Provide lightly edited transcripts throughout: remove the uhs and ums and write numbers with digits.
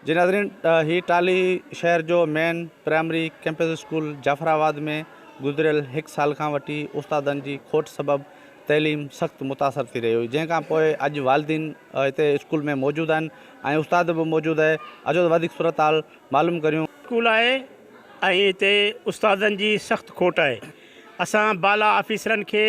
जी नाज़रीन, ही टाली शहर जो main primary campus school Jafrabad में गुज़िरियल 1 साल खां वठी उस्तादनि जी खोट सबबि तइलीम सख़्तु मुतासिर थी रही हुई, जंहिंखां पोइ अॼु वालिदीन हिते स्कूल में मौजूदु आहिनि ऐं उस्ताद बि मौजूदु आहे। अचो त वधीक सूरत हाल मालूम करियूं। स्कूल आहे ऐं हिते उस्तादनि जी सख़्तु खोट आहे। असां बाला ऑफिसरनि खे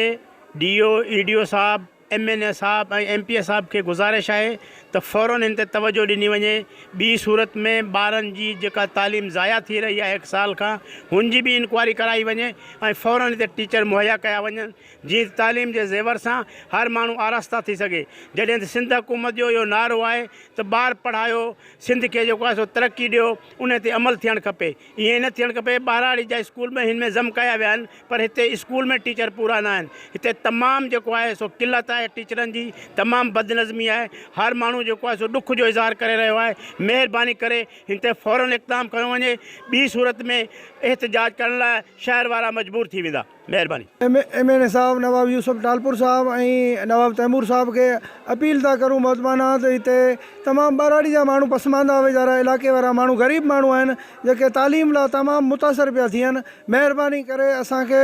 DO EDO साहब MNA साहब ऐं MPA साहब खे गुज़ारिश आहे त फ़ौरन हिन ते तवजो ॾिनी वञे। ॿी सूरत में ॿारनि जी जेका तालीम ज़ाया थी रही आहे 1 साल खां, हुनजी बि इंक्वायरी कराई वञे ऐं फ़ौरन हिते टीचर मुहैया कया वञनि, जीअं तालीम जे ज़ेवर सां हर माण्हू आरास्ता थी सघे। जॾहिं त सिंध हुकूमत जो इहो नारो आहे त ॿार पढ़ायो, सिंध खे जेको आहे सो तरक़ी ॾियो, उन ते अमल थियणु खपे। ईअं न थियणु खपे ॿारहाड़ी जा स्कूल में हिन में ज़म कया विया आहिनि, पर हिते स्कूल में टीचर पूरा न आहिनि। हिते तमामु जेको आहे सो किलत आहे टीचरनि जी, तमामु बदनज़मी आहे। हर माण्हू जेको आहे सो ॾुख जो इज़हार करे रहियो आहे। महिरबानी करे हिन ते फ़ौरन इक़दाम कयो वञे, ॿी सूरत में एहतजाज करण लाइ शहर वारा मजबूर थी वेंदा। महिरबानी। MNA साहब नवाब यूसुफ टालपुर साहब ऐं नवाब तैमूर साहब खे अपील था करूं मौतमाना त हिते तमामु ॿारहाड़ी जा माण्हू पसमांदा वीचारा इलाइक़े वारा माण्हू ग़रीब माण्हू आहिनि जेके तालीम लाइ तमामु मुतासिर पिया थियनि। महिरबानी करे असांखे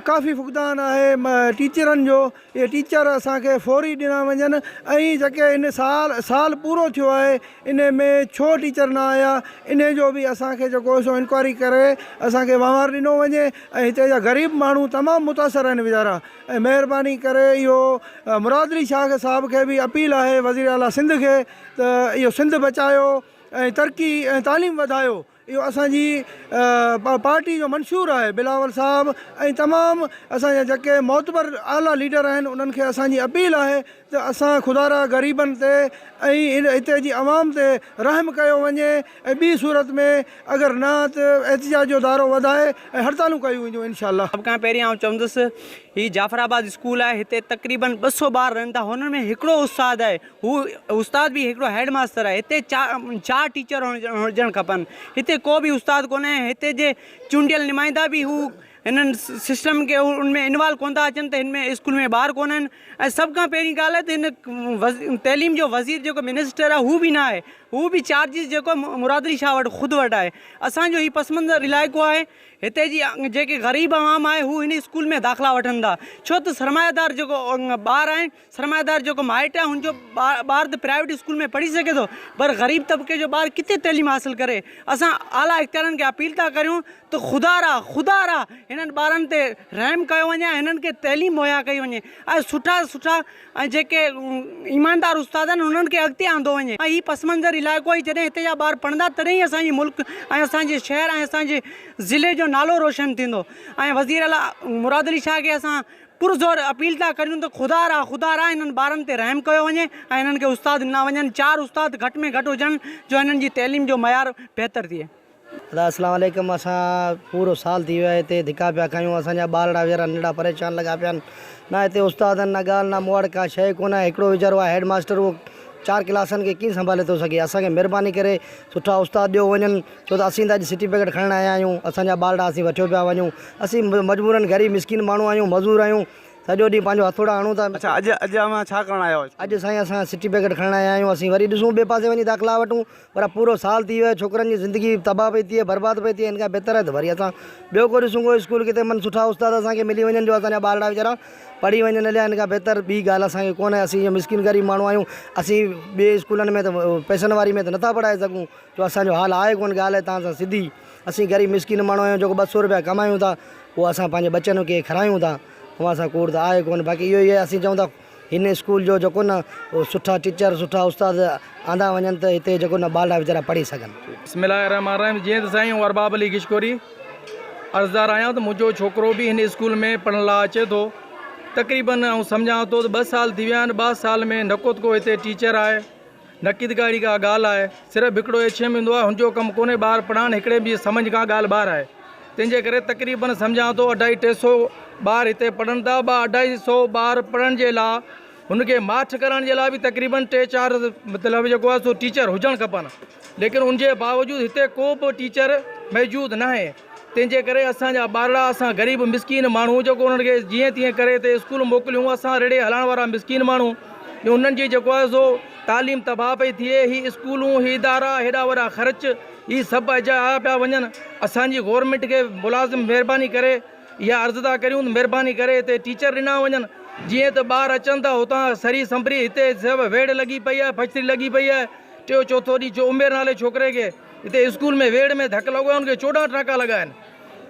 काफ़ी फुक़दान आहे टीचरनि जो, इहे टीचर असांखे फौरी ॾिना वञनि ऐं जेके इन साल पूरो थियो आहे इन में छो टीचर न आया, इन जो बि असांखे जेको सो इंक्वायरी करे असांखे वहिंवार ॾिनो वञे ऐं हिते जा ग़रीब माण्हू तमामु मुतासिर आहिनि वीचारा। ऐं महिरबानी करे इहो मुरादली शाह साहब खे बि अपील आहे वज़ीर आला सिंध खे त इहो सिंध बचायो ऐं तरक़ी ऐं तालीम वधायो। इहो असांजी पार्टी जो मंशूर आहे। बिलावल साहब ऐं तमामु असांजा जेके मोतबर आला लीडर आहिनि उन्हनि खे असांजी अपील आहे त असां ख़ुदारा ग़रीबनि ते ऐं हिते जी आवाम ते रहम कयो वञे ऐं ॿी सूरत में अगरि न त एहतिजाज जो दारो वधाए ऐं हड़तालूं कयूं वञूं इनशाअल्लाह। सभ खां पहिरीं आउं चवंदुसि ही जाफराबाद स्कूल आहे, हिते तक़रीबन 200 ॿार रहनि था, हुन में हिकिड़ो उस्ताद आहे, हू उस्ताद बि हिकिड़ो हेड मास्टर आहे। हिते चार टीचर हुजणु खपनि, हिते को बि उस्ताद कोन्हे। हिते जे चूंडियल नुमाइंदा बि हू हिननि सिस्टम खे उनमें इन्वॉल्व कोन था अचनि त हिन में स्कूल में ॿार कोन आहिनि। ऐं सभ खां पहिरीं ॻाल्हि आहे त हिन तइलीम जो वज़ीर जेको मिनिस्टर आहे हू बि न आहे, हू बि चार्जिस जेको मुरादली शाह वटि ख़ुदि वटि आहे। असांजो हीउ पसमंज़र इलाइक़ो आहे, हिते जी जेके ग़रीब आवाम आहे हू हिन स्कूल में दाख़िला वठनि था, छो त सरमायादार जेको ॿार आहिनि, सरमायादार जेको माइट आहे हुनजो ॿार त प्राइवेट स्कूल में पढ़ी सघे थो, पर ग़रीब तबिके जो ॿार किथे तइलीम हासिलु करे। असां आला इख़्तियारनि खे अपील था करियूं त ख़ुदारा हिननि ॿारनि ते रहम कयो वञे, हिननि खे तइलीम मुहैया कई वञे ऐं सुठा ऐं जेके ईमानदार उस्ताद आहिनि उन्हनि खे अॻिते आंदो वञे। ऐं हीउ पसमंज़र इलाइक़ो ई जॾहिं हिते जा ॿार पढ़ंदा तॾहिं ई असांजी मुल्क ऐं असांजे शहर ऐं असांजे ज़िले जो नालो रोशन थींदो। ऐं वज़ीर आला मुरादली शाह खे असां पुरज़ोर अपील था करियूं त ख़ुदारा हिननि ॿारनि ते रहम कयो वञे ऐं हिननि खे उस्ताद ॾिना वञनि। 4 उस्ताद घटि में घटि हुजनि जो हिननि जी तइलीम जो मयार बहितर थिए। अस्सलाम वालेकुम। असां पूरो साल थी वियो आहे हिते धिका पिया कयूं, असांजा ॿारड़ा वीचारा नंढा परेशान लॻा पिया आहिनि। न हिते उस्तादनि न ॻाल्हि न मूं वटि का शइ कोन आहे। हिकिड़ो वीचारो आहे हेड मास्टर, उहो 4 क्लासनि खे कीअं संभाले थो सघे। असांखे महिरबानी करे सुठा उस्ताद ॾियो वञनि, छो त असीं त अॼु सर्टिफिकेट खणण आया आहियूं, असांजा ॿारड़ा असीं वठियो पिया वञूं। असीं मजबूरनि ग़रीब मिसकिन माण्हू आहियूं, मज़दूर आहियूं, सॼो ॾींहुं पंहिंजो हथोड़ा हणूं था। अच्छा, अॼु छा करणु आया हुआ? अॼु साईं असां सर्टिफिकेट खणण आया आहियूं। असीं वरी ॾिसूं ॿिए पासे वञी दाख़िला वठूं, पर पूरो साल थी वियो आहे, छोकिरनि जी ज़िंदगी तबाह पई थिए, बर्बाद पई थिए। हिन खां बहितर आहे त वरी असां ॿियो को ॾिसूं को स्कूल किथे मन सुठा उस्ताद असांखे मिली वञनि जो असांजा ॿारड़ा वीचारा पढ़ी वञनि। हलिया हिन खां बहितर ॿी ॻाल्हि असांखे कोन्हे। असीं मिसकिन ग़रीब माण्हू आहियूं, असीं ॿिए स्कूलनि में त पैसनि वारी में त नथा पढ़ाए सघूं, जो असांजो हाल आहे कोन। ॻाल्हि आहे तव्हां सां सिधी, असीं ग़रीब मिसकिन माण्हू आहियूं जेको 200 रुपया कमायूं था, उहो असां पंहिंजे बचनि खे खारायूं था, तव्हां सां कोड़ त आहे कोन। बाक़ी इहो ई आहे, असीं चऊं था हिन स्कूल जो जेको न सुठा टीचर सुठा उस्ताद आंदा वञनि त हिते जेको न ॿारड़ा वीचारा पढ़ी सघनि। बिस्मिल्लाहिर्रहमानिर्रहीम। जीअं त साईं अरबाब अली किशकोरी अर्ज़दार आहियां त मुंहिंजो छोकिरो बि हिन स्कूल में पढ़ण लाइ अचे थो। तक़रीबन ऐं सम्झां थो त 2 साल थी विया आहिनि। 2 साल में न को हिते टीचर आहे, न किदगाड़ी का ॻाल्हि आहे। सिर्फ़ु हिकिड़ो HM ईंदो आहे, हुनजो कमु कोन्हे ॿार पढ़ाइणु, हिकिड़े बि सम्झ खां ॻाल्हि ॿार आहे। तंहिंजे करे तक़रीबन सम्झां थो 250-300 ॿार हिते पढ़नि था। 250-250 ॿार पढ़ण जे लाइ हुनखे माठ करण जे लाइ बि तक़रीबन 3-4 मतिलबु जेको आहे सो टीचर हुजणु खपनि, लेकिन उनजे बावजूदु हिते को बि टीचर मौजूदु न आहे। तंहिंजे करे असांजा ॿारड़ा, असां ग़रीब मिसकिन माण्हू जेको उन्हनि खे जीअं तीअं करे हिते स्कूल मोकिलियूं। असां रेड़े हलण वारा मिसकिन माण्हू, उन्हनि जी जेको आहे सो तालीम तबाह पई थिए। ही स्कूलूं ही इदारा हेॾा वॾा ख़र्च ही सभु अजा पिया वञनि। असांजी गवर्नमेंट खे मुलाज़िम महिरबानी करे इहा अर्ज़ु था करियूं महिरबानी करे हिते टीचर ॾिना वञनि जीअं त ॿार अचनि था हुतां सरी संभरी हिते सभु वेड़ लॻी पई आहे फछरी लॻी पई आहे। टियों चौथो ॾींहुं जो उमेर नाले छोकिरे खे हिते स्कूल में वेड़ में धकु लॻो आहे हुनखे 14 टांका लॻा आहिनि।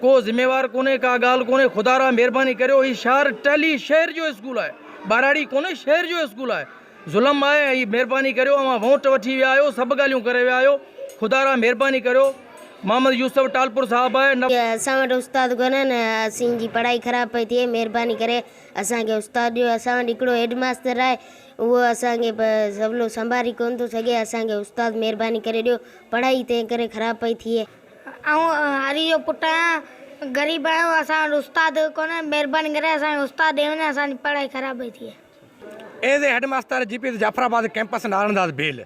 को ज़िम्मेवार कोन्हे का ॻाल्हि कोन्हे। ख़ुदा महिरबानी करियो ही शहर टहली शहर जो स्कूल आहे बाराड़ी कोन्हे शहर जो स्कूल आहे। ज़ुल्म आहे ही महिरबानी करियो। अवां वोट वठी विया आहियो सभु ॻाल्हियूं करे विया आहियो। ख़ुदा महिरबानी करियो। मोहम्मद यूसुफ टालपुर साहब आहे असां वटि उस्ताद कोन्हनि असांजी पढ़ाई ख़राब पई थिए महिरबानी करे असांखे उस्ताद ॾियो। असां वटि हिकिड़ो हेडमास्टर आहे उहो असांखे सवलो संभाली कोन थो सघे। असांखे उस्ताद महिरबानी करे ॾियो पढ़ाई तंहिं करे ख़राब पई थिए। ऐं हरी जो पुटु आहियां ग़रीब आहियूं असां वटि उस्ताद कोन्हे महिरबानी करे असांखे उस्ताद ॾिए वञे असांजी पढ़ाई ख़राब पई थिए। As a headmaster GPS Jafarabad campus Narayandas Bhel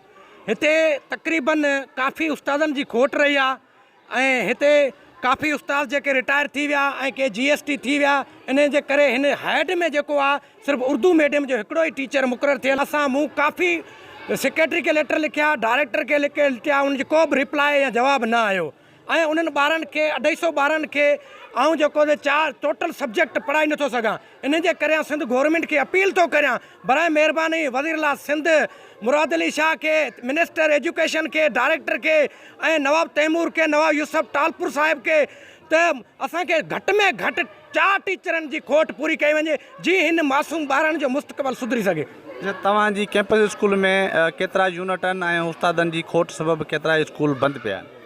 हिते तक़रीबन काफ़ी उस्तादनि जी खोट रही आहे ऐं हिते काफ़ी उस्ताद जेके रिटायर थी विया ऐं के GST थी विया इन जे करे हिन हेड में जेको आहे सिर्फ़ु उर्दू मीडियम जो हिकिड़ो ई टीचर मुक़ररु थियल। असां मूं काफ़ी सेक्रेटरी खे लेटर लिखिया डायरेक्टर खे लिखिया उनजो को बि रिप्लाई या जवाबु न आयो ऐं उन्हनि ॿारनि खे 250 ॿारनि खे ऐं जेको 4 टोटल सब्जेक्ट पढ़ाई नथो सघां। इन जे करे सिंध गवर्नमेंट खे अपील थो करियां बराए महिरबानी वज़ीर सिंध मुराद अली शाह खे मिनिस्टर एजुकेशन खे डायरेक्टर खे ऐं नवाब तैमूर खे नवाब यूसुफ टालपुर साहिब खे त असांखे घटि में घटि 4 टीचरनि जी खोट पूरी कई वञे जीअं हिन मासूम ॿारनि जो मुस्तक़बिल सुधरी सघे। तव्हांजी कैंपस स्कूल में केतिरा यूनिट आहिनि ऐं उस्तादनि जी खोट सबबु केतिरा स्कूल बंदि पिया आहिनि?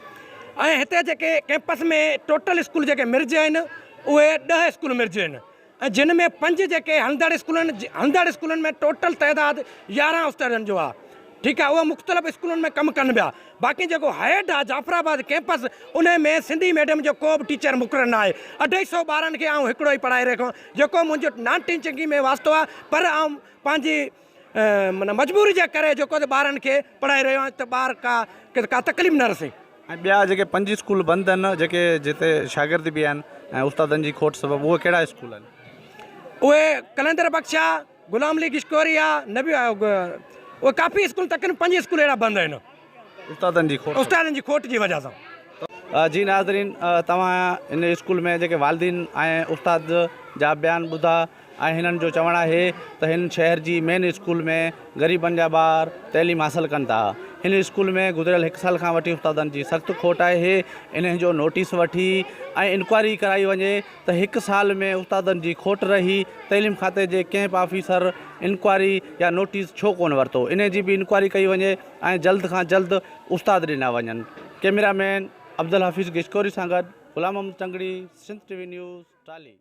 ऐं हिते जेके कैंपस में टोटल स्कूल जेके मिर्ज आहिनि उहे 10 स्कूल मिर्ज आहिनि ऐं जिन में 5 जेके हलंदड़ स्कूलनि में टोटल तइदाद 11 उस्तादनि जो आहे। ठीकु आहे उहे मुख़्तलिफ़ स्कूलनि में कमु कनि पिया। बाक़ी जेको हेड आहे जाफ़राबाद कैंपस उन में सिंधी मीडियम जो को बि टीचर मुक़ररु न आहे। 250 ॿारनि खे आउं हिकिड़ो ई पढ़ाए रहियो जेको मुंहिंजो नॉन टीचिंग में वास्तो आहे पर आउं पंहिंजी माना मजबूरी जे करे जेको ॿारनि खे पढ़ाए रहियो आहियां त ॿार का तकलीफ़ न रसे। ऐं ॿिया जेके 5 स्कूल बंदि आहिनि जेके जिते शागिर्द बि आहिनि ऐं उस्तादनि जी खोट सबबु उहे कहिड़ा स्कूल आहिनि? उहे कलंदर बख्श आहे गुलाम अली किशकोरी आहे नबी उहे काफ़ी स्कूल तक़रीबन 5 स्कूल अहिड़ा बंदि आहिनि उस्तादनि जी खोट जी वजह सां। जी नाज़रीन तव्हां इन स्कूल में जेके वालिदीन ऐं उस्ताद जा बयान ॿुधा ऐं हिननि जो चवणु आहे त हिन शहर जी मेन स्कूल में ग़रीबनि जा ॿार तइलीम हासिलु कनि था। हिन स्कूल में गुज़िरियल 1 साल खां वठी उस्तादनि जी सख़्तु खोट आहे। इन जो नोटिस वठी ऐं इंक्वायरी कराई वञे त 1 साल में उस्तादनि जी खोट रही तइलीम खाते जे कंहिं बि ऑफिसर इंक्वायरी या नोटिस छो कोन वरितो इन जी बि इंक्वायरी कई वञे ऐं जल्द खां जल्द उस्ताद ॾिना वञनि। कैमरामैन अब्दुल हफ़ीज़ गिशकोरी सां गॾु ग़ुलाम अहमद टंगड़ी सिंध TV न्यूज़ टाली।